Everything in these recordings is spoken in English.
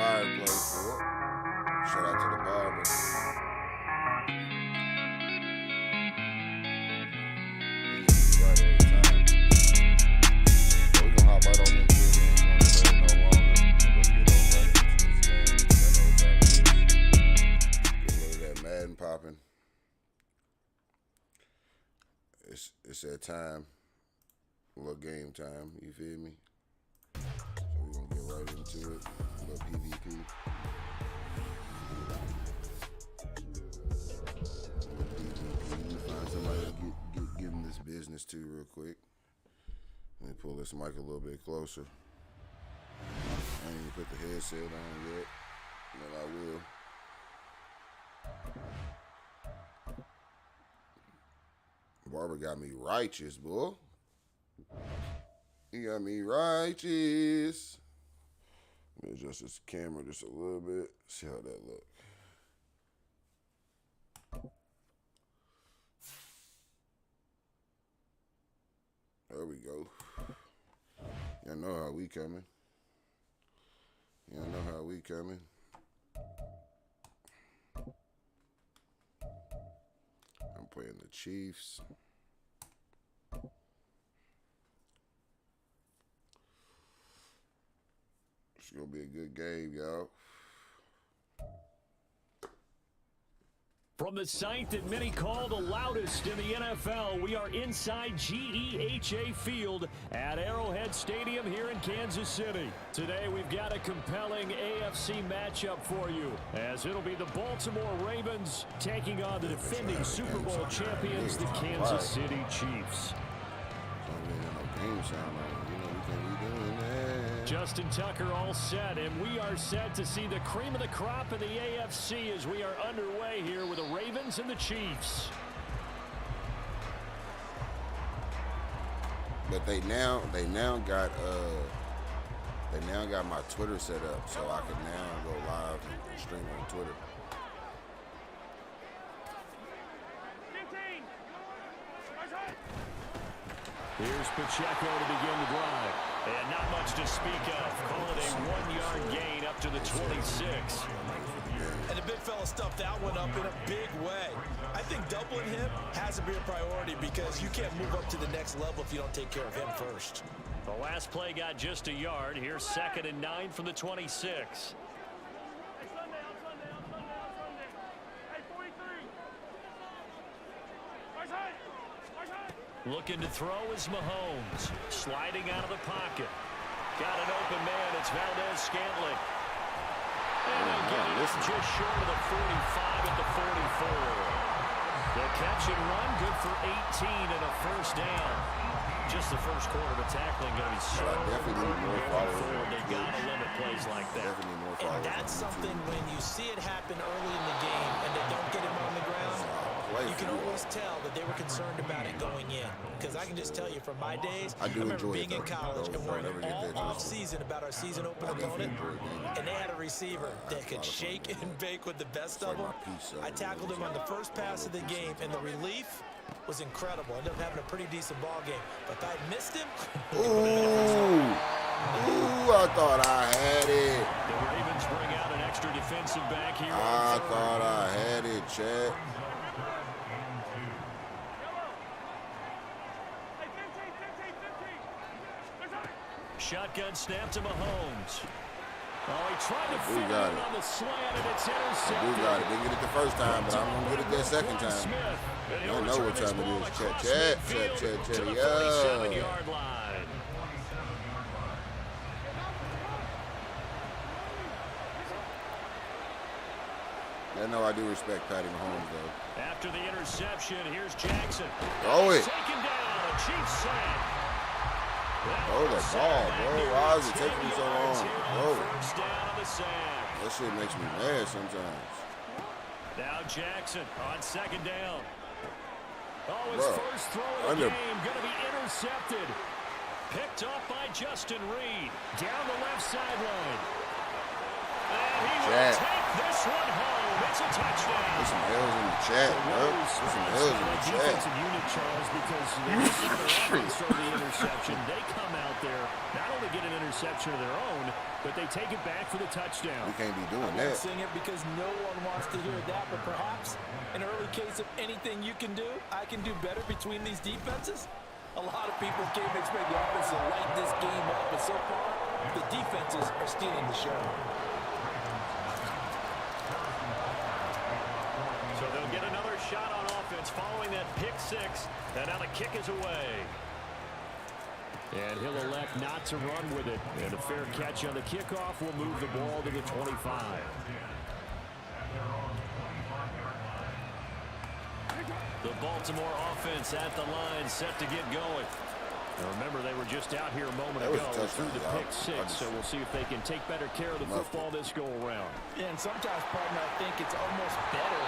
fireplace for it. Shout out to the barber. He's right every time. So we're gonna hop right on into it. We ain't gonna delay no longer. We're gonna get on right into this game. I know what time it is. Get a little of that Madden popping. It's that time. A little game time. You feel me? So we're gonna get right into it. A little PvP. Find somebody to get in this business too real quick. Let me pull this mic a little bit closer. I ain't even put the headset on yet, but I will. Barber got me righteous, boy. He got me righteous. Let me adjust this camera just a little bit. See how that look. There we go. Y'all know how we coming. Y'all know how we coming. I'm playing the Chiefs. It's gonna be a good game, y'all. From the site that many call the loudest in the NFL, we are inside GEHA Field at Arrowhead Stadium here in Kansas City. Today we've got a compelling AFC matchup for you, as it'll be the Baltimore Ravens taking on the defending Super Bowl champions, the Kansas City Chiefs. Justin Tucker all set, and we are set to see the cream of the crop of the AFC as we are underway here with the Ravens and the Chiefs. But they now got my Twitter set up, so I can now go live and stream on Twitter. Here's Pacheco to begin the drive. And not much to speak of. Call it a 1-yard gain up to the 26. And the big fella stuffed that one up in a big way. I think doubling him has to be a priority because you can't move up to the next level if you don't take care of him first. The last play got just a yard. Here's 2nd and 9 from the 26. Looking to throw is Mahomes. Sliding out of the pocket. Got an open man. It's Valdez-Scantling. And again, just short of the 45 at the 44. The catch and run, good for 18 and a first down. Just the first quarter of the tackling going to be so forward. They got to limit plays like that. And that's something when you see it happen early in the game and they don't get him on the ground, you can always tell that they were concerned about it going in. Because I can just tell you from my days, I remember being in college and worrying all off-season about our season open opponent, and they had a receiver that could shake and bake with the best of them. I tackled him on the first pass of the game, and the relief was incredible. Ended up having a pretty decent ball game. But if I had missed him, I thought I had it. The Ravens bring out an extra defensive back here. I thought I had it, Chad. Shotgun snap to Mahomes. Oh, he tried to fit it on the slant, and it's intercepted. We got it. Didn't get it the first time, but I'm going to get it that second time. I know what time it is. Chat. Yeah. Yard line. I know I do respect Patty Mahomes, though. After the interception, here's Jackson. Throw it. Taken down. A Chiefs sack. Throw the ball, bro. Why is it taking me so long? Throw it. First down on the sack. That shit makes me mad sometimes. Now Jackson on 2nd down. Oh, his first throw of the game going to be intercepted. Picked up by Justin Reed. Down the left sideline. And he will take this one home. It's a touchdown. There's some L's in the chat, bro. There's some L's in the chat. Defensive unit, Charles, because they also the interception. They come out there, not only get an interception of their own, but they take it back for the touchdown. We can't be doing I'm that. not saying it because no one wants to hear that, but perhaps an early case of anything you can do, I can do better between these defenses. A lot of people came to expect the offense to light this game up, but so far, the defenses are stealing the show. So they'll get another shot on offense following that pick six, and now the kick is away. And he'll elect not to run with it. And a fair catch on the kickoff will move the ball to the 25. The Baltimore offense at the line, set to get going. Now remember, they were just out here a moment ago through the pick six, so we'll see if they can take better care of the football this go-around. Yeah, and sometimes, partner, I think it's almost better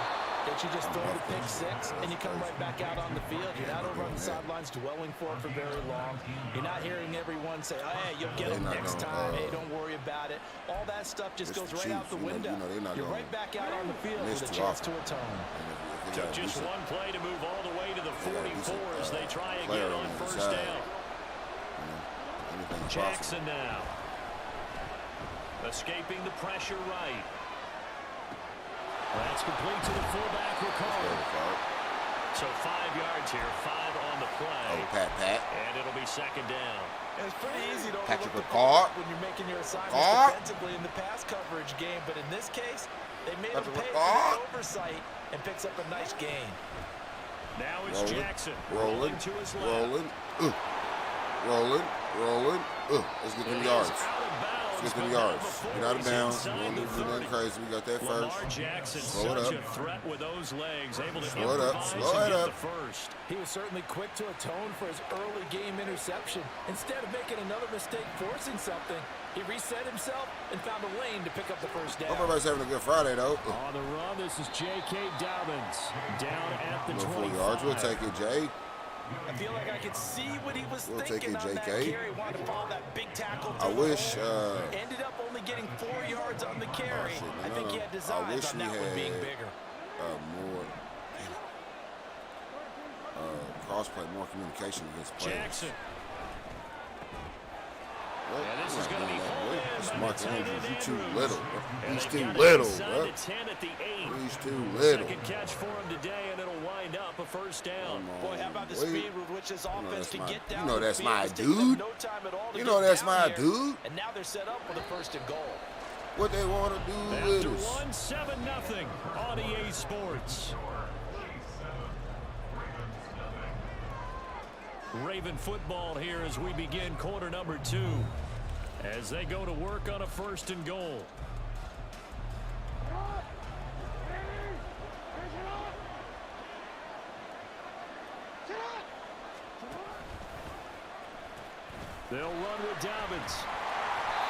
that you just throw the pick six and you come right back out on the field. You're not over on the sidelines dwelling for it for very long. You're not hearing everyone say, oh, hey, you'll get them next time. Hey, don't worry about it. All that stuff just goes right out the window. You're right back out on the field with a chance to atone. Took just one play to move all the way to the 44 as they try again on first down. Jackson now. Escaping the pressure right. That's complete to the fullback, Ricardo. So 5 yards here, 5 on the play. Oh, Pat. And it'll be second down. It's pretty easy to Patrick overlook the Ricard. when you're making your assignments defensively in the pass coverage game, but in this case, they made him pay for the oversight and picks up a nice gain. Now it's Jackson. Rolling. To his left. Rolling. Let's get them yards. Let's get them yards. Get out of bounds. We don't need to do nothing crazy. We got that first. Jackson, slow it up. Such a threat with those legs, able to slow it up. Slow it up. First. He was certainly quick to atone for his early game interception. Instead of making another mistake forcing something, he reset himself and found a lane to pick up the first down. Hope everybody's having a good Friday, though. On the run, this is J.K. Dobbins down at the 25. 4 yards. We'll take it, Jay. I feel like I could see what he was We'll thinking take it, on that JK. carry. Wanted to follow that big tackle. I wish. Ended up only getting 4 yards on the carry. I think he had designs on that one being bigger. More cross-play, more communication against players. Jackson. Well, yeah, this is going to be It's Mark Andrews. He's too little, bro. He's too little, bro. He's too little. Second catch for him today, and it'll wind up a first down. Boy, how about the speed with which this offense can get down? You know that's my dude. You know that's my dude. And now they're set up for the first and goal. What they want to do is After 1-7-0 on EA Sports. Raven football here as we begin quarter number 2. As they go to work on a first and goal. They'll run with Dobbins.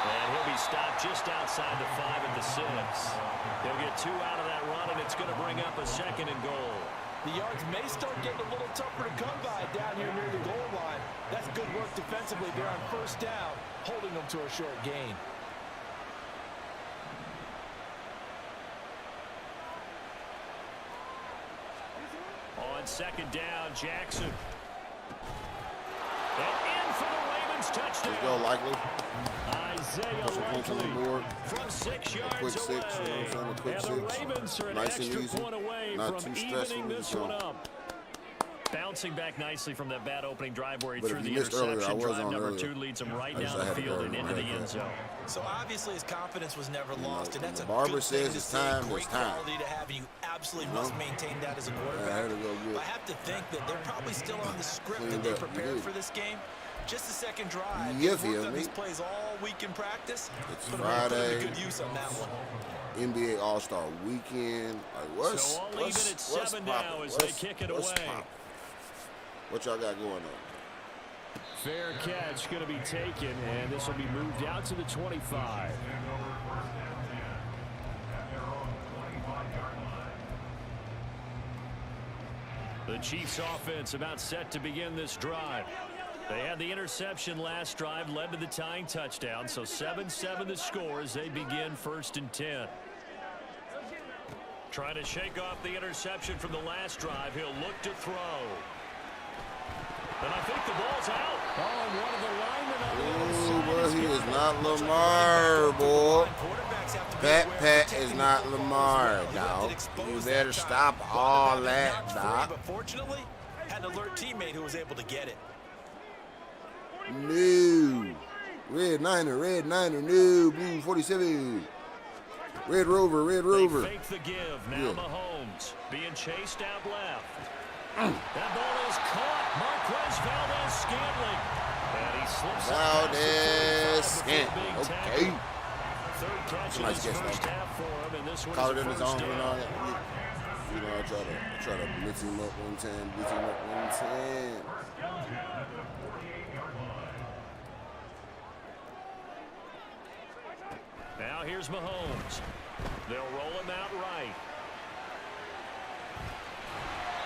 And he'll be stopped just outside the 5 at the 6. They'll get 2 out of that run, and it's going to bring up a second and goal. The yards may start getting a little tougher to come by down here near the goal line. That's good work defensively there on first down, holding them to a short gain. On second down, Jackson. And in for the Ravens touchdown. let's go, likely. Isaiah Likely from 6 yards quick six, away. you know what I'm saying? A quick And the six. Ravens are an Nice and extra easy. point away Not from too stressful. evening this So. one up. Bouncing back nicely from that bad opening drive where he But threw if the you missed earlier, interception. I was Drive on number earlier. 2 leads him right I just down the had to field go and into the right end there. zone. So obviously his confidence was never lost, and that's a Barber good thing says to it's see. time, Great it's time. quality to have, and you absolutely must maintain that as a quarterback. I had to go get I have to think that they're probably still on the script that cleaned they up. prepared You for this game. Just the second drive. You They've feel worked on me? these plays all week in practice. It's Put Friday. good use on that one. NBA All-Star Weekend. Like, what's So all even at 7 now as they kick it away. What y'all got going on? Fair catch going to be taken, and this will be moved out to the 25. The Chiefs offense about set to begin this drive. They had the interception last drive, led to the tying touchdown, so 7-7 the score as they begin 1st and 10. Trying to shake off the interception from the last drive. He'll look to throw. And I think the ball's out. Oh, and one of the linemen on the other side. Boy, he is not Lamar, boy. Pat is not Lamar, dog. You better stop all that, dog. But fortunately, had an alert teammate who was able to get it. No. Red Niner, no. Blue 47. Red Rover. They fake the give. Now Mahomes being chased out left. That ball is caught. Marquez Valdez-Scantling. And he slips Valdez-Scantling. Okay. Third catch in his first half for him, and this one Caught is it in his first own. down. You know, I try to blitz him up one time. Now here's Mahomes. They'll roll him out right.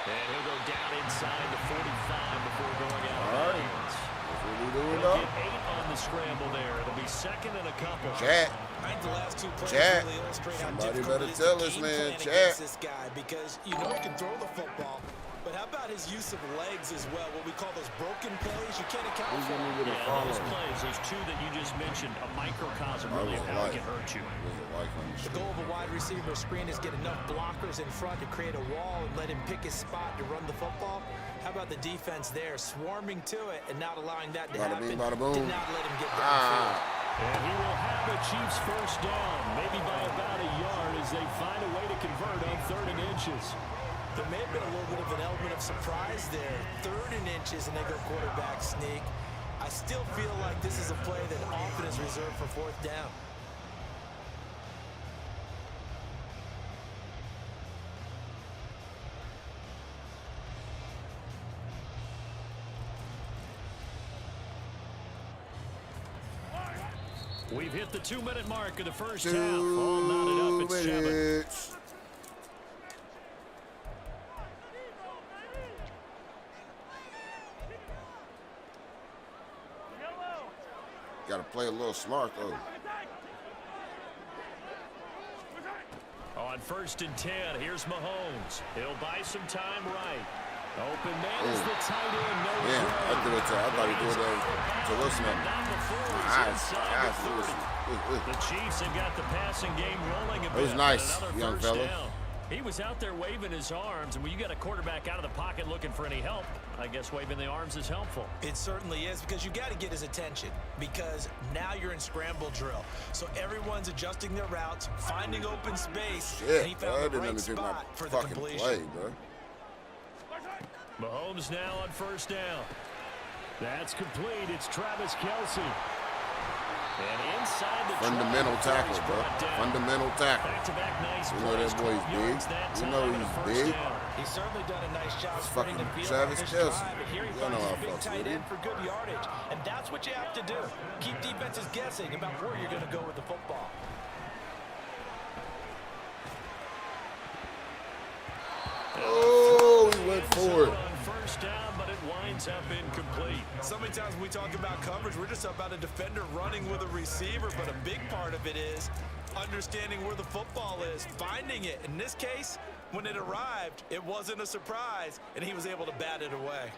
And he'll go down inside the 45 before going out of bounds. That's what we doing, He'll though. get 8 on the scramble there. It'll be second and a couple. Chat. I think the last 2 plays Chat. really illustrate how Somebody difficult better it is tell to us, game man. plan Chat. against this guy, because you know he can throw the football, but how about his use of legs as well? What we call those broken plays, you can't account for. Those plays, those 2 that you just mentioned, a microcosm really of how it can hurt you. The goal of a wide receiver screen is get enough blockers in front to create a wall and let him pick his spot to run the football. How about the defense there, swarming to it and not allowing that to happen? Did not let him get downfield. And he will have a Chiefs first down, maybe by about a yard as they find a way to convert on 3rd and inches. There may have been a little bit of an element of surprise there. 3rd and inches, and they go quarterback sneak. I still feel like this is a play that often is reserved for 4th down. We've hit the 2-minute mark of the first half. All knotted up at 7. Got to play a little smart, though. On 1st and 10, here's Mahomes. He'll buy some time right. Open man is the tight end. No I thought he threw it to Wilson. The Chiefs have got the passing game rolling a bit. It was nice, young fella. He was out there waving his arms, and when you got a quarterback out of the pocket looking for any help, I guess waving the arms is helpful. It certainly is, because you got to get his attention, because now you're in scramble drill. So everyone's adjusting their routes, finding open space, and he found the right spot for the completion. Play, bro. Mahomes now on 1st down. That's complete. It's Travis Kelce. And inside the fundamental tackle, bro. Fundamental tackle. Back-to-back nice you know that boy's big. You know he's big. He's certainly done a nice job spreading the field Travis on this Kelce. drive, but here he finds his big tight end for good yardage. And that's what you have to do. Keep defenses guessing about where you're going to go with the football. Oh, he went for it. First down, but it winds up incomplete. So many times when we talk about coverage, we're just about a defender running with a receiver, but a big part of it is understanding where the football is, finding it. In this case, when it arrived, it wasn't a surprise, and he was able to bat it away.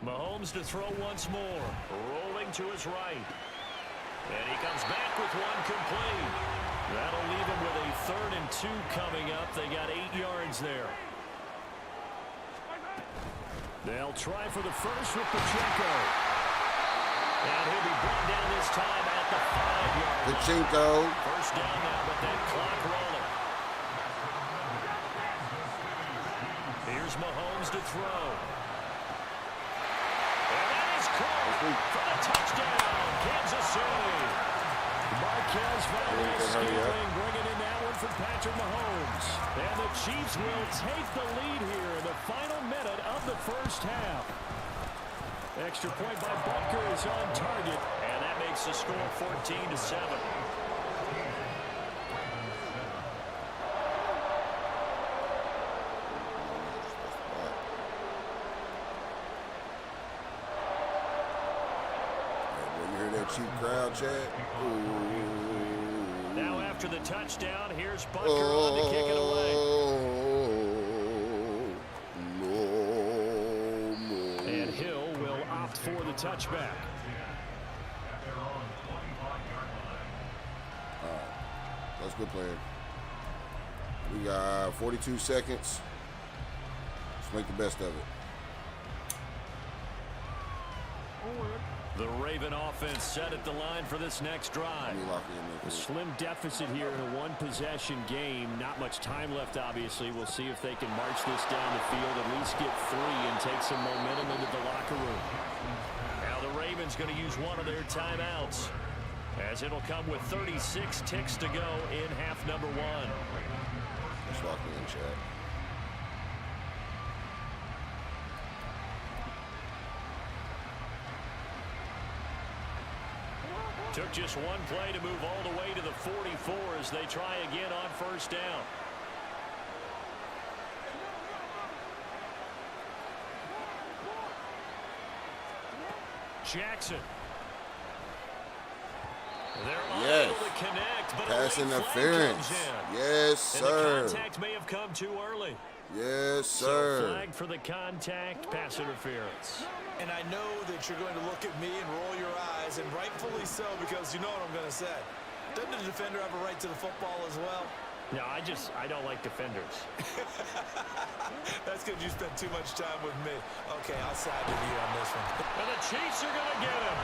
Mahomes to throw once more, rolling to his right. And he comes back with one complete. That'll leave him with a 3rd and 2 coming up. They got 8 yards there. They'll try for the first with Pacheco. And he'll be brought down this time at the 5-yard line. Pacheco. First down now, but that clock rolling. Here's Mahomes to throw. And that is caught for the touchdown. Kansas City. Marquez Valdez-Scantling bringing in that one for Patrick Mahomes. And the Chiefs will take the lead here in the final minute of the first half. Extra point by Butker is on target, and that makes the score 14-7. cheap crowd, Chad. Now after the touchdown, here's Butker on to kick it away. And Hill will opt for the touchback. That's good playing. We got 42 seconds. Let's make the best of it. The Raven offense set at the line for this next drive. A slim deficit here in a one-possession game. Not much time left, obviously. We'll see if they can march this down the field, at least get 3 and take some momentum into the locker room. Now the Ravens going to use one of their timeouts, as it'll come with 36 ticks to go in half number 1. Let's lock me in, Chad. Took just one play to move all the way to the 44 as they try again on first down. Jackson. They're unable to connect, but pass interference. Yes, sir. And the contact may have come too early. Yes, sir. So flag for the contact, pass interference. And I know that you're going to look at me and roll your eyes, and rightfully so, because you know what I'm going to say. Doesn't the defender have a right to the football as well? No, I don't like defenders. That's because you spend too much time with me. Okay, I'll side with you on this one. And the Chiefs are going to get him.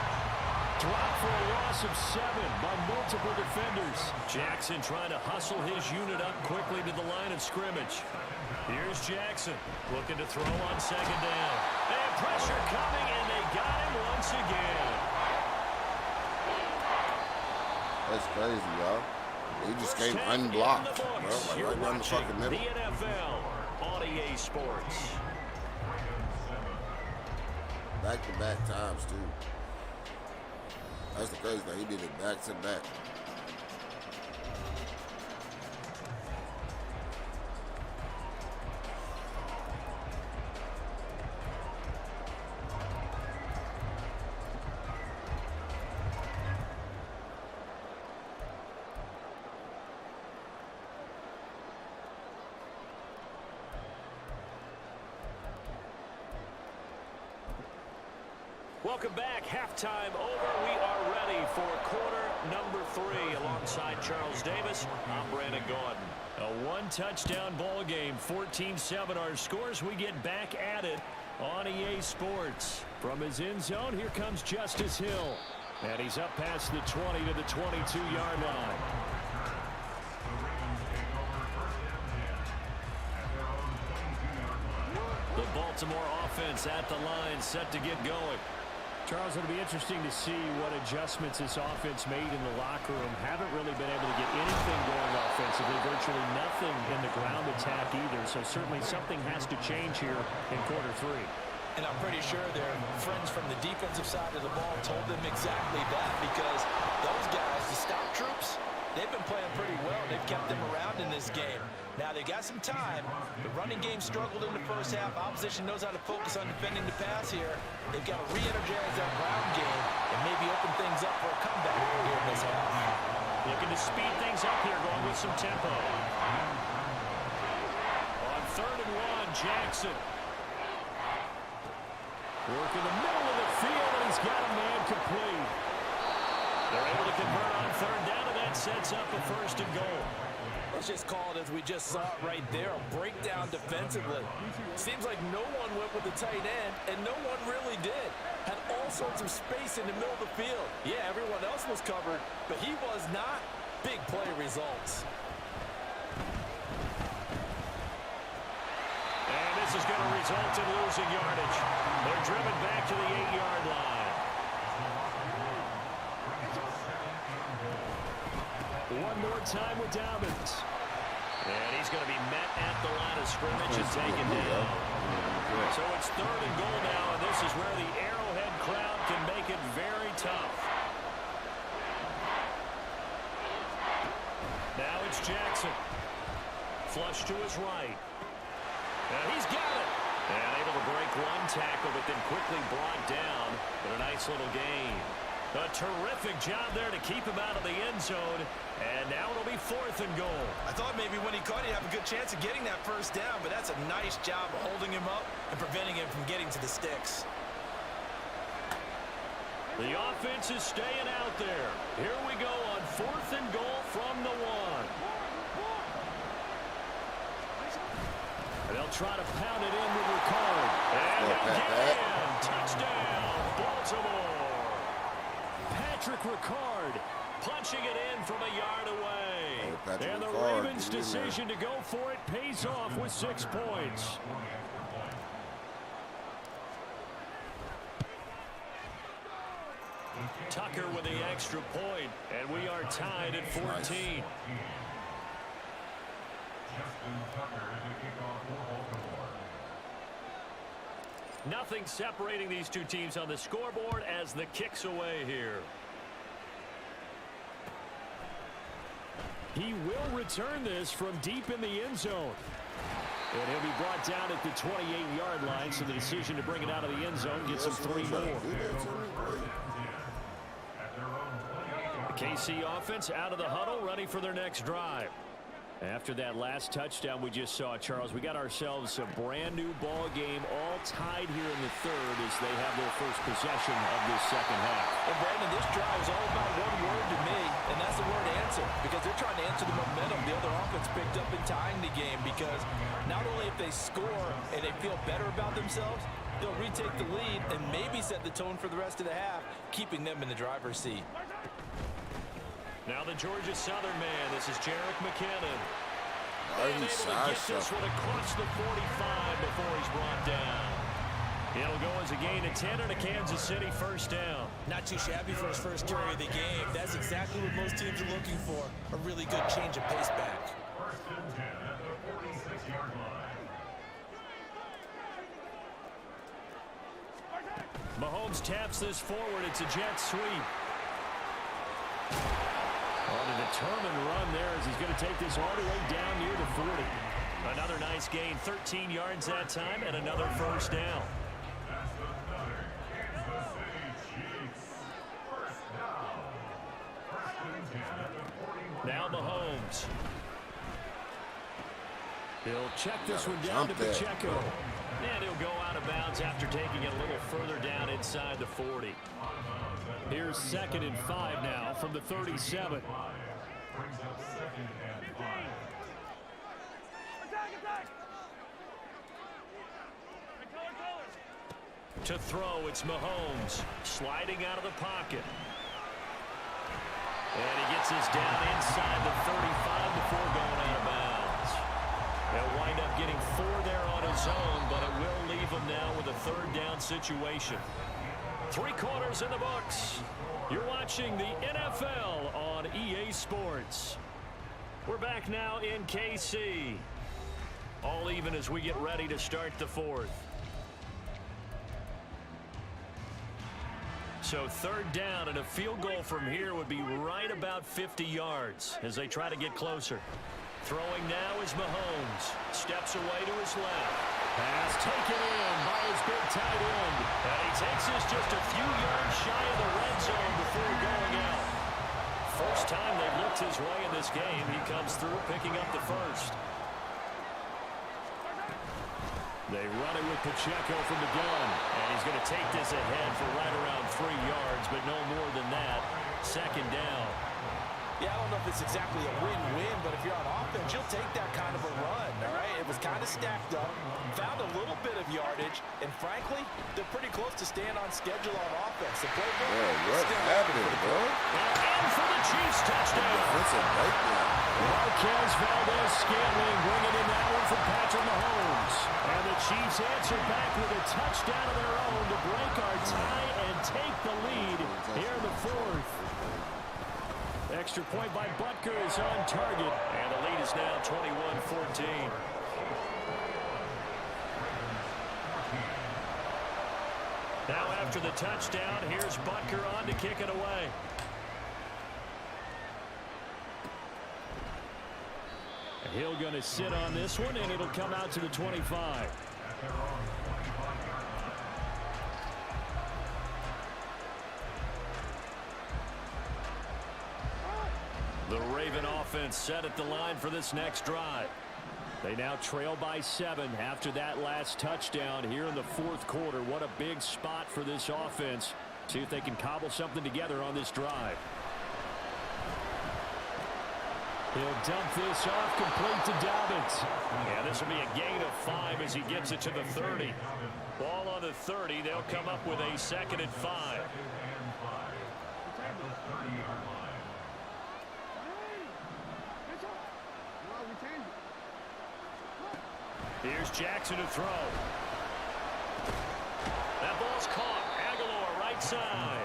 Drop for a loss of 7 by multiple defenders. Jackson trying to hustle his unit up quickly to the line of scrimmage. Here's Jackson looking to throw on second down. And pressure coming, and they got him once again. That's crazy, y'all. He just came unblocked, bro. Like right down the fucking middle. The NFL on EA Sports. Back-to-back times, too. That's the crazy thing. He did it back-to-back. Welcome back. Halftime over. We are ready for quarter number 3. Alongside Charles Davis, I'm Brandon Gordon. A one-touchdown ball game, 14-7 our scores. We get back at it on EA Sports. From his end zone, here comes Justice Hill. And he's up past the 20 to the 22-yard line. The Baltimore offense at the line, set to get going. Charles, it'll be interesting to see what adjustments this offense made in the locker room. Haven't really been able to get anything going offensively, virtually nothing in the ground attack either. So certainly something has to change here in quarter 3. And I'm pretty sure their friends from the defensive side of the ball told them exactly that, because those guys, the stop troops, they've been playing pretty well. They've kept them around in this game. Now, they got some time. The running game struggled in the first half. Opposition knows how to focus on defending the pass here. They've got to re-energize that ground game and maybe open things up for a comeback here in this half. Looking to speed things up here, going with some tempo. On 3rd and 1, Jackson. Working the middle of the field, and he's got a man complete. They're able to convert on 3rd down, and that sets up a 1st and goal. Let's just call it as we just saw it right there, a breakdown defensively. Seems like no one went with the tight end, and no one really did. Had all sorts of space in the middle of the field. Yeah, everyone else was covered, but he was not. Big play results. And this is going to result in losing yardage. They're driven back to the 8-yard line. One more time with Dobbins. And he's going to be met at the line of scrimmage and taken down. So it's 3rd and goal now, and this is where the Arrowhead crowd can make it very tough. Now it's Jackson. Flush to his right. And he's got it. And able to break one tackle, but then quickly brought down. But a nice little gain. A terrific job there to keep him out of the end zone. And now it'll be 4th and goal. I thought maybe when he caught it, he'd have a good chance of getting that first down, but that's a nice job of holding him up and preventing him from getting to the sticks. The offense is staying out there. Here we go on 4th and goal from the 1. They'll try to pound it in with Ricard. And again, touchdown, Baltimore. Patrick Ricard punching it in from a yard away. And the Ravens' decision to go for it pays off with 6 points. Tucker with the extra point, and we are tied at 14. Nothing separating these two teams on the scoreboard as the kick's away here. He will return this from deep in the end zone. And he'll be brought down at the 28-yard line, so the decision to bring it out of the end zone gets him 3 more. The KC offense out of the huddle, ready for their next drive. After that last touchdown we just saw, Charles, we got ourselves a brand new ball game, all tied here in the 3rd as they have their first possession of this second half. And Brandon, this drive is all about one word to me, and that's the word answer, because they're trying to answer the momentum the other offense picked up in tying the game, because not only if they score and they feel better about themselves, they'll retake the lead and maybe set the tone for the rest of the half, keeping them in the driver's seat. Now the Georgia Southern man. This is Jerick McKinnon. And able to get this one across the 45 before he's brought down. It'll go as a gain of 10 and a Kansas City first down. Not too shabby for his first carry of the game. That's exactly what most teams are looking for. A really good change of pace back. Mahomes taps this forward. It's a jet sweep. On a determined run there as he's going to take this all the way down near the 40. Another nice gain, 13 yards that time, and another first down. Now Mahomes. He'll check this one down to Pacheco. And he'll go out of bounds after taking it a little further down inside the 40. Here's 2nd and 5 now from the 37. To throw, it's Mahomes sliding out of the pocket. And he gets this down inside the 35 before going out of bounds. He'll wind up getting 4 there on his own, but it will leave him now with a 3rd down situation. 3 quarters in the books. You're watching the NFL on EA Sports. We're back now in KC. All even as we get ready to start the 4th. So 3rd down and a field goal from here would be right about 50 yards as they try to get closer. Throwing now is Mahomes. Steps away to his left. Pass taken in by his big tight end. And he takes this just a few yards shy of the red zone before going out. First time they've looked his way in this game. He comes through picking up the first. They run it with Pacheco from the gun. And he's going to take this ahead for right around 3 yards, but no more than that. 2nd down. Yeah, I don't know if it's exactly a win-win, but if you're on offense, you'll take that kind of a run, all right? It was kind of stacked up, found a little bit of yardage, and frankly, they're pretty close to staying on schedule on offense. The playbook, what's happening, bro? And for the Chiefs touchdown. Marquez Valdez-Scantling bringing in that one from Patrick Mahomes. And the Chiefs answer back with a touchdown of their own to break our tie and take the lead here in the 4th. Extra point by Butker is on target, and the lead is now 21-14. Now after the touchdown, here's Butker on to kick it away. Hill going to sit on this one, and it'll come out to the 25. Raven offense set at the line for this next drive. They now trail by 7 after that last touchdown here in the fourth quarter. What a big spot for this offense. See if they can cobble something together on this drive. He'll dump this off, complete to Dobbins. Yeah, this will be a gain of 5 as he gets it to the 30. Ball on the 30. They'll come up with a 2nd and 5. Here's Jackson to throw. That ball's caught. Aguilar right side.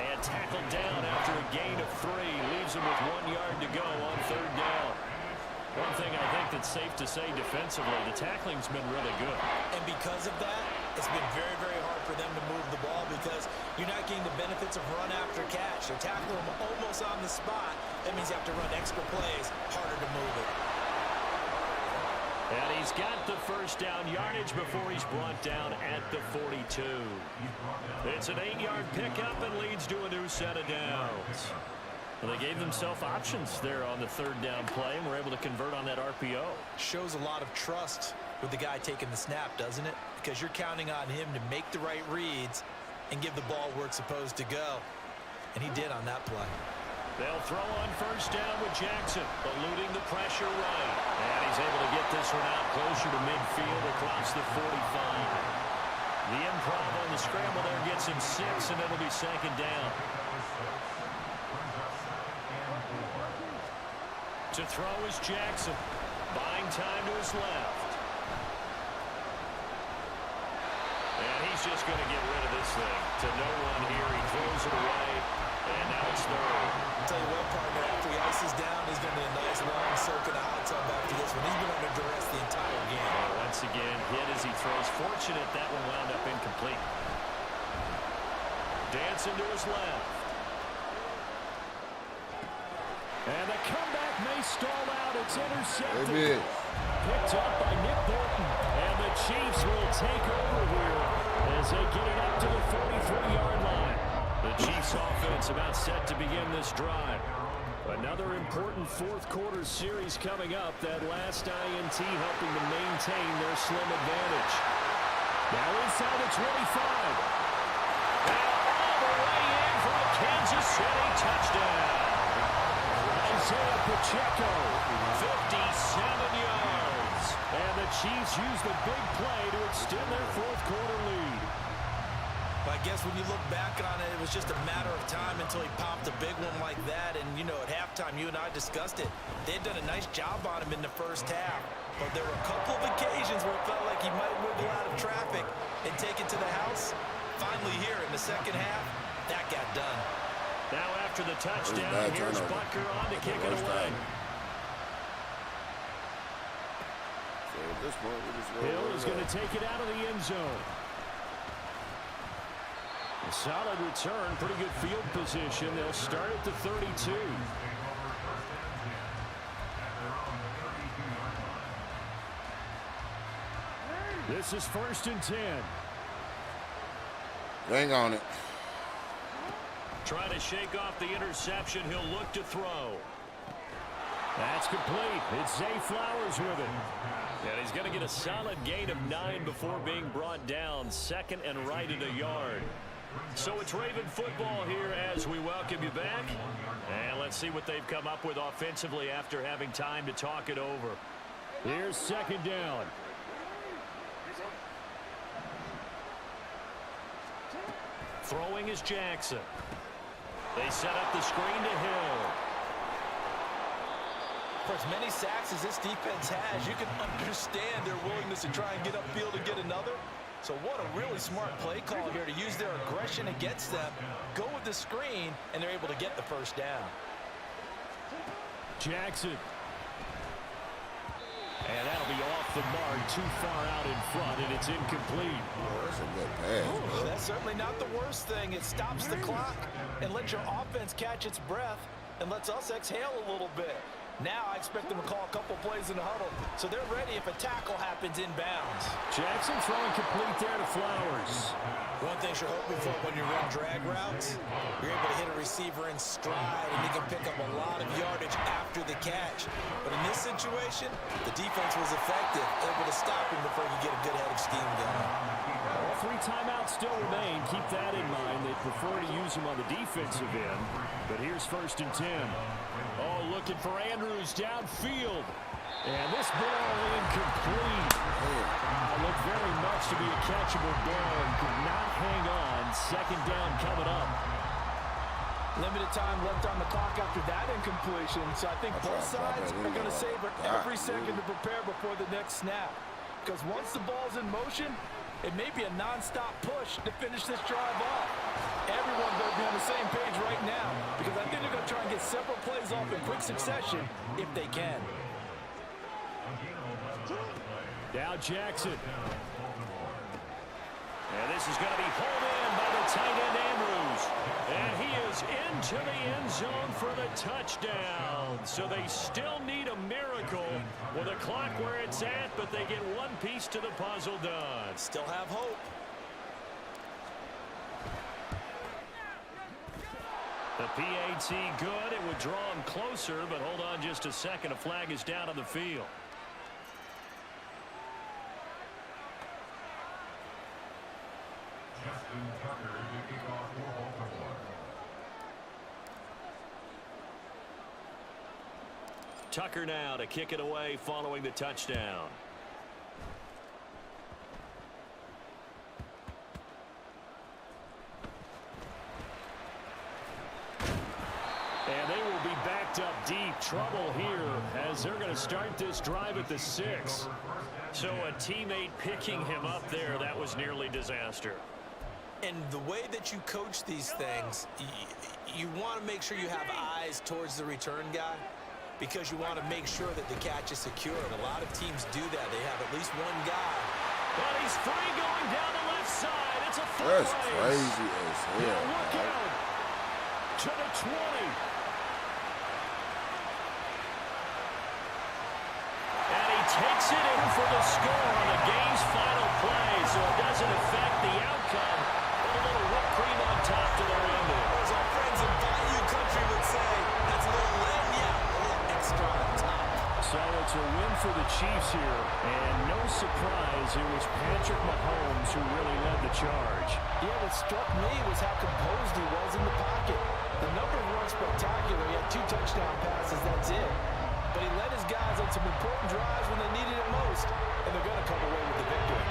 And tackled down after a gain of 3. Leaves him with 1 yard to go on 3rd down. One thing I think that's safe to say defensively, the tackling's been really good. And because of that, it's been very, very hard for them to move the ball because you're not getting the benefits of run after catch. They're tackling them almost on the spot. That means you have to run extra plays, harder to move it. And he's got the first down yardage before he's brought down at the 42. It's an 8-yard pickup and leads to a new set of downs. Well, they gave themselves options there on the 3rd down play and were able to convert on that RPO. Shows a lot of trust with the guy taking the snap, doesn't it? Because you're counting on him to make the right reads and give the ball where it's supposed to go. And he did on that play. They'll throw on 1st down with Jackson, eluding the pressure right. And he's able to get this one out closer to midfield across the 45. The improv on the scramble there gets him 6, and it'll be 2nd down. To throw is Jackson. Buying time to his left. And he's just going to get rid of this thing. To no one here. He throws it away. And now it's 3rd. I'll tell you what, partner, after he ices down, he's going to be a nice long circuit of hot tub after this one. He's been under duress the entire game. Once again, hit as he throws. Fortunate that one wound up incomplete. Dancing to his left. And the comeback may stall out. It's intercepted. Picked up by Nick Bolton. And the Chiefs will take over here as they get it up to the 43-yard line. The Chiefs offense about set to begin this drive. Another important fourth quarter series coming up. That last INT helping to maintain their slim advantage. Now inside the 25. And all the way in for a Kansas City touchdown. Isaiah Pacheco, 57 yards. And the Chiefs use the big play to extend their fourth quarter lead. I guess when you look back on it, it was just a matter of time until he popped a big one like that. And, you know, at halftime, you and I discussed it. They had done a nice job on him in the first half. But there were a couple of occasions where it felt like he might wiggle out of traffic and take it to the house. Finally here in the second half, that got done. Now after the touchdown, here's Butker on to kick it away. So at this point, Hill is going to take it out of the end zone. A solid return, pretty good field position. They'll start at the 32. This is 1st and 10. Hang on it. Trying to shake off the interception. He'll look to throw. That's complete. It's Zay Flowers with it. And he's going to get a solid gain of 9 before being brought down. 2nd and right at a yard. So it's Raven football here as we welcome you back. And let's see what they've come up with offensively after having time to talk it over. Here's 2nd down. Throwing is Jackson. They set up the screen to Hill. For as many sacks as this defense has, you can understand their willingness to try and get upfield and get another. So what a really smart play call here to use their aggression against them, go with the screen, and they're able to get the first down. Jackson. And that'll be off the mark, too far out in front, and it's incomplete. Oh, that's a good pass. That's certainly not the worst thing. It stops the clock and lets your offense catch its breath and lets us exhale a little bit. Now I expect them to call a couple plays in the huddle, so they're ready if a tackle happens inbounds. Jackson throwing complete there to Flowers. One thing you're hoping for when you run drag routes, you're able to hit a receiver in stride, and he can pick up a lot of yardage after the catch. But in this situation, the defense was effective, able to stop him before he get a good head of steam going. All 3 timeouts still remain. Keep that in mind. They prefer to use him on the defensive end. But here's 1st and 10. Oh, looking for Andrews downfield. And this ball incomplete. Looked very much to be a catchable ball and could not hang on. 2nd down coming up. Limited time left on the clock after that incompletion. So I think both sides are going to savor every second to prepare before the next snap. Because once the ball's in motion, it may be a non-stop push to finish this drive off. Everyone better be on the same page right now, because I think they're going to try and get several plays off in quick succession if they can. Now Jackson. And this is going to be hauled in by the tight end Andrews. And he is into the end zone for the touchdown. So they still need a miracle with a clock where it's at, but they get one piece to the puzzle done. Still have hope. The PAT good. It would draw him closer, but hold on just a second. A flag is down on the field. Tucker now to kick it away following the touchdown. And they will be backed up deep. Trouble here as they're going to start this drive at the 6. So a teammate picking him up there, that was nearly disaster. And the way that you coach these things, you want to make sure you have eyes towards the return guy, because you want to make sure that the catch is secure. And a lot of teams do that. They have at least one guy. But he's free going down the left side. It's a full That's race. crazy as hell. Now look out to the 20. And he takes it in for the score on the game's final play. So it doesn't affect the outcome. But a little whipped cream on top to their ending. As our friends in Bayou Country would say, that's a little lamb, a little extra on top. So it's a win for the Chiefs here, and no surprise, it was Patrick Mahomes who really led the charge. Yeah, what struck me was how composed he was in the pocket. The numbers weren't spectacular. He had 2 touchdown passes, that's it. But he led his guys on some important drives when they needed it most, and they're going to come away with the victory.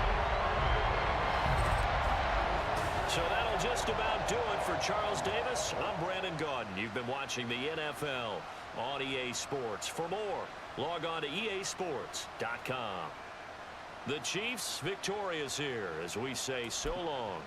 So that'll just about do it for Charles Davis. I'm Brandon Gaudin. You've been watching the NFL on EA Sports. For more, log on to easports.com. The Chiefs victorious here as we say so long.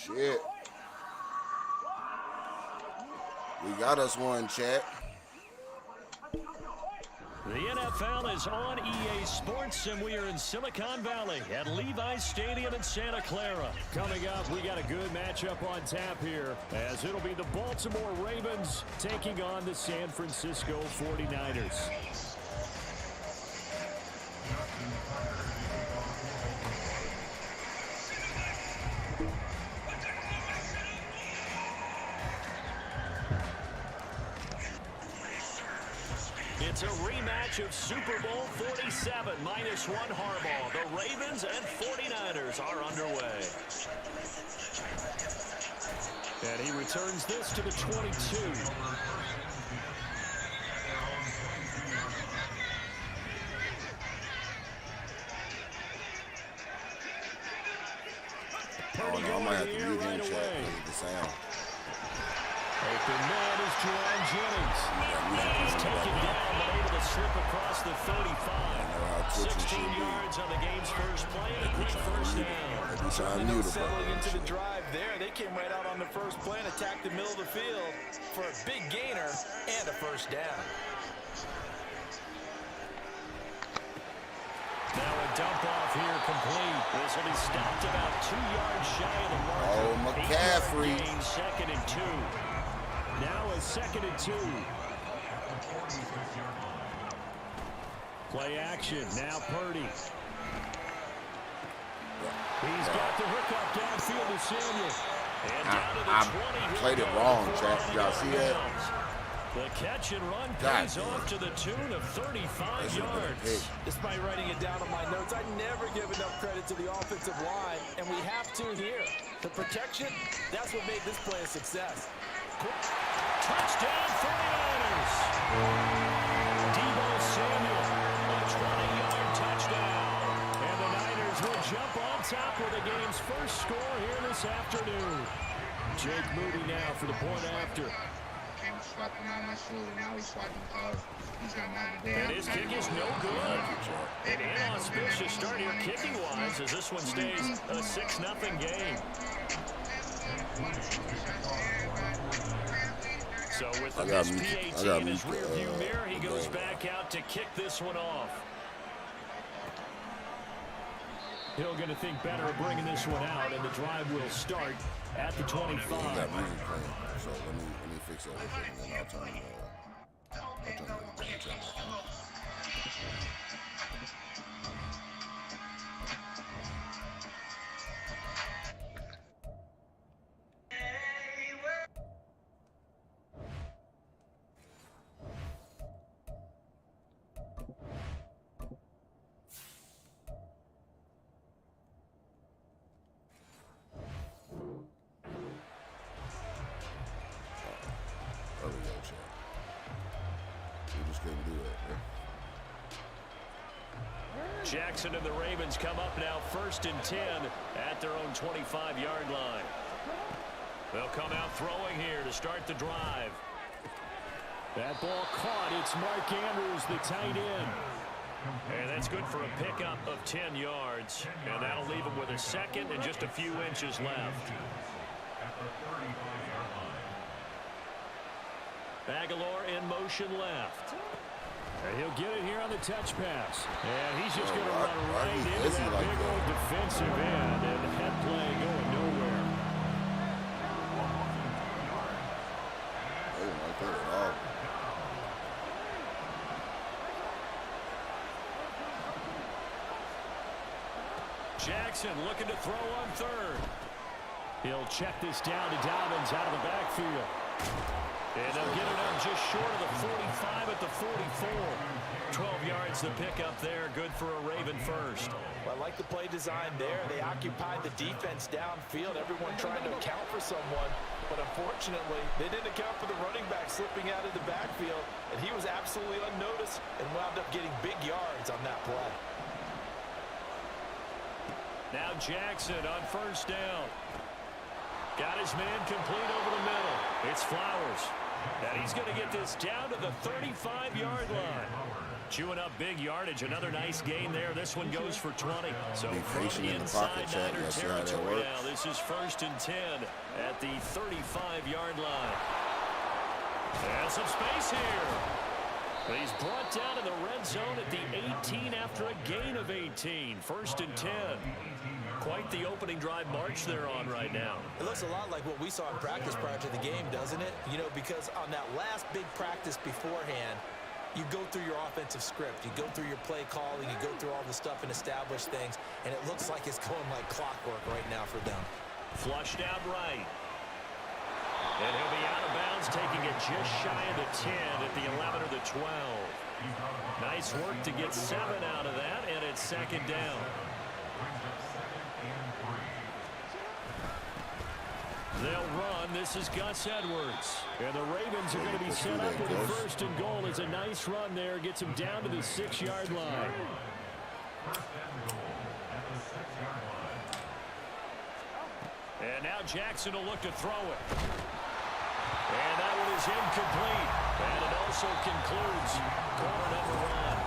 Shit. We got us one, chat. The NFL is on EA Sports, and we are in Silicon Valley at Levi's Stadium in Santa Clara. Coming up, we got a good matchup on tap here, as it'll be the Baltimore Ravens taking on the San Francisco 49ers. It's a rematch of Super Bowl 47, -1 Harbaugh. The Ravens and 49ers are underway. And he returns this to the 22. Purdy I going might have in to the air mute him, right chat, away. because of the sound. Open man is Jerome Jennings. And he's taken down, but able to slip across the 35. 16 yards on the game's first play and a quick first down. Certainly settling into the drive there. They came right out on the first play and attacked the middle of the field for a big gainer and a first down. Now a dump off here complete. This will be stopped about 2 yards shy of the marker. Oh, McCaffrey. 8-yard gain, 2nd and 2. Now a 2nd and 2. Play action. Now Purdy. He's got the hookup downfield to Samuel. And down to the 20. I played it wrong, chat. Y'all see that? The catch and run pays off to the tune of 35 yards. Despite writing it down on my notes, I never give enough credit to the offensive line, and we have to here. The protection, that's what made this play a success. Touchdown 49ers. Deebo Samuel, a 20-yard touchdown. And the Niners will jump on top with the game's first score here this afternoon. Jake Moody now for the point after. And his kick is no good. An inauspicious start here kicking-wise as this one stays a 6-0 game. So with the missed PAT in his rearview mirror, he goes back out to kick this one off. He'll get to think better of bringing this one out, and the drive will start at the 25. So let me fix that real quick, and then I'll turn the chat back on. Jackson and the Ravens come up now 1st and 10 at their own 25-yard line. They'll come out throwing here to start the drive. That ball caught. It's Mark Andrews, the tight end. And that's good for a pickup of 10 yards. And that'll leave him with a second and just a few inches left. Aguilar in motion left. And he'll get it here on the touch pass. And he's just going to run right into that big old defensive end. And the head play going nowhere. They didn't like that at all. Jackson looking to throw on 3rd. He'll check this down to Dobbins out of the backfield. And they'll get it up just short of the 45 at the 44. 12 yards to pick up there. Good for a Raven first. Well, I like the play design there. They occupied the defense downfield. Everyone trying to account for someone. But unfortunately, they didn't account for the running back slipping out of the backfield. And he was absolutely unnoticed and wound up getting big yards on that play. Now Jackson on 1st down. Got his man complete over the middle. It's Flowers. And he's going to get this down to the 35-yard line. Chewing up big yardage. Another nice gain there. This one goes for 20. So from inside Niner territory now, this is 1st and 10 at the 35-yard line. And some space here. He's brought down in the red zone at the 18 after a gain of 18. 1st and 10. Quite the opening drive march they're on right now. It looks a lot like what we saw in practice prior to the game, doesn't it? You know, because on that last big practice beforehand, you go through your offensive script. You go through your play calling. You go through all the stuff and establish things. And it looks like it's going like clockwork right now for them. Flushed out right. And he'll be out of bounds, taking it just shy of the 10 at the 11 or the 12. Nice work to get 7 out of that, and it's 2nd down. They'll run. This is Gus Edwards. And the Ravens are going to be set up with a 1st and goal. It's a nice run there. Gets him down to the 6-yard line. And now Jackson will look to throw it. And that one is incomplete. And it also concludes quarter number one.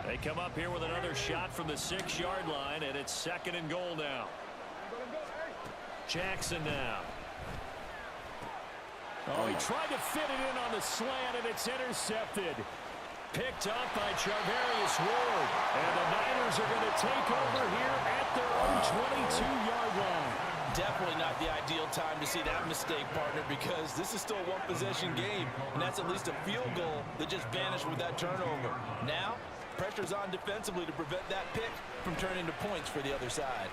They come up here with another shot from the 6-yard line, and it's 2nd and goal now. Jackson now. Oh, he tried to fit it in on the slant, and it's intercepted. Picked up by Charvarius Ward. And the Niners are going to take over here at their own 22-yard line. Definitely not the ideal time to see that mistake, partner, because this is still a one-possession game, and that's at least a field goal that just vanished with that turnover. Now, pressure's on defensively to prevent that pick from turning to points for the other side.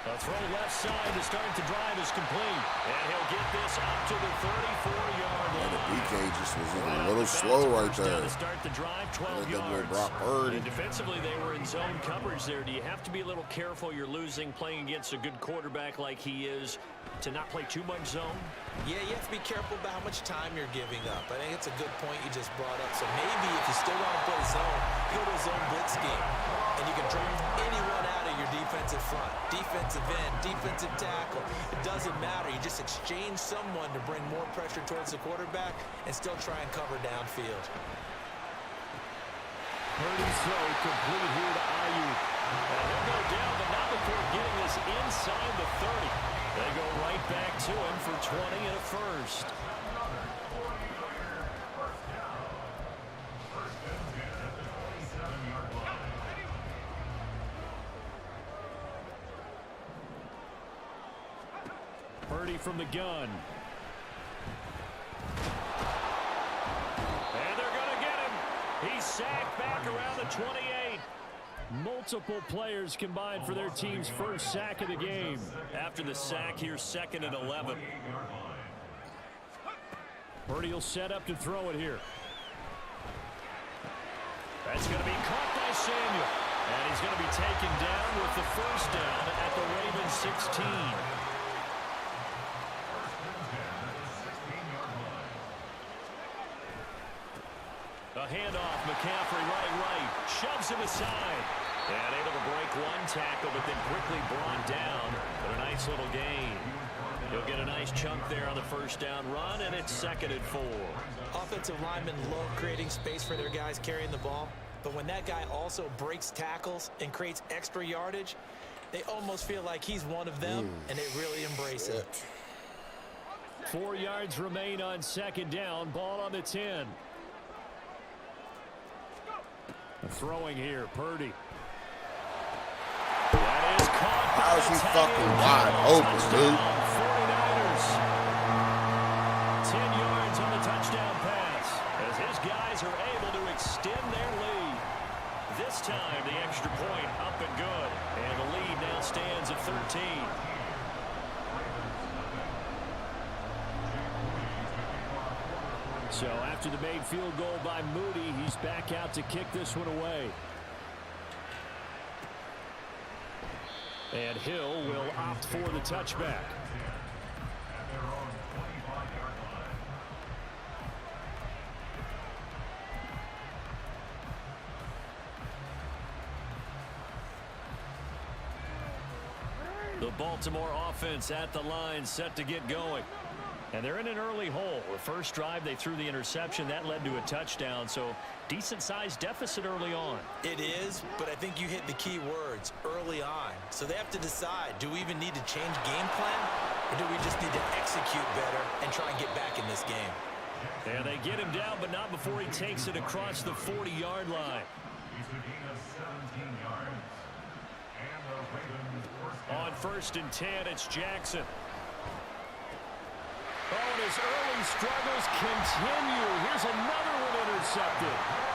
A throw left side to start the drive is complete. And he'll get this up to the 34-yard line. The BK just was a little slow right there. To start the drive, 12 yards. And defensively, they were in zone coverage there. Do you have to be a little careful? You're losing, playing against a good quarterback like he is, to not play too much zone? Yeah, you have to be careful about how much time you're giving up. I think it's a good point you just brought up. So maybe if you still want to play zone, go to a zone blitz scheme. And you can draft anyone out of your defensive front. Defensive end, defensive tackle. It doesn't matter. You just exchange someone to bring more pressure towards the quarterback and still try and cover downfield. Purdy's throw complete here to Ayuk. And he'll go down, but not before getting this inside the 30. They go right back to him for 20 and a first. Purdy from the gun. And they're going to get him. He's sacked back around the 28. Multiple players combined for their team's first sack of the game. After the sack, here's 2nd and 11. Purdy will set up to throw it here. That's going to be caught by Samuel. And he's going to be taken down with the first down at the Ravens 16. A handoff, McCaffrey running right, shoves him aside. And able to break one tackle, but then quickly brought down. But a nice little gain. He'll get a nice chunk there on the first down run, and it's 2nd and 4. Offensive linemen love creating space for their guys carrying the ball. But when that guy also breaks tackles and creates extra yardage, they almost feel like he's one of them, and they really embrace it. 4 yards remain on 2nd down. Ball on the 10. Throwing here, Purdy. That is caught. How is he fucking wide open, dude? 49ers. 10 yards on the touchdown pass as his guys are able to extend their lead. This time, the extra point up and good. And the lead now stands at 13. So after the made field goal by Moody, he's back out to kick this one away. And Hill will opt for the touchback. The Baltimore offense at the line, set to get going. And they're in an early hole. The first drive, they threw the interception. That led to a touchdown, so decent-sized deficit early on. It is, but I think you hit the key words, early on. So they have to decide, do we even need to change game plan, or do we just need to execute better and try and get back in this game? And they get him down, but not before he takes it across the 40-yard line. On 1st and 10, it's Jackson. Oh, and his early struggles continue. Here's another one intercepted.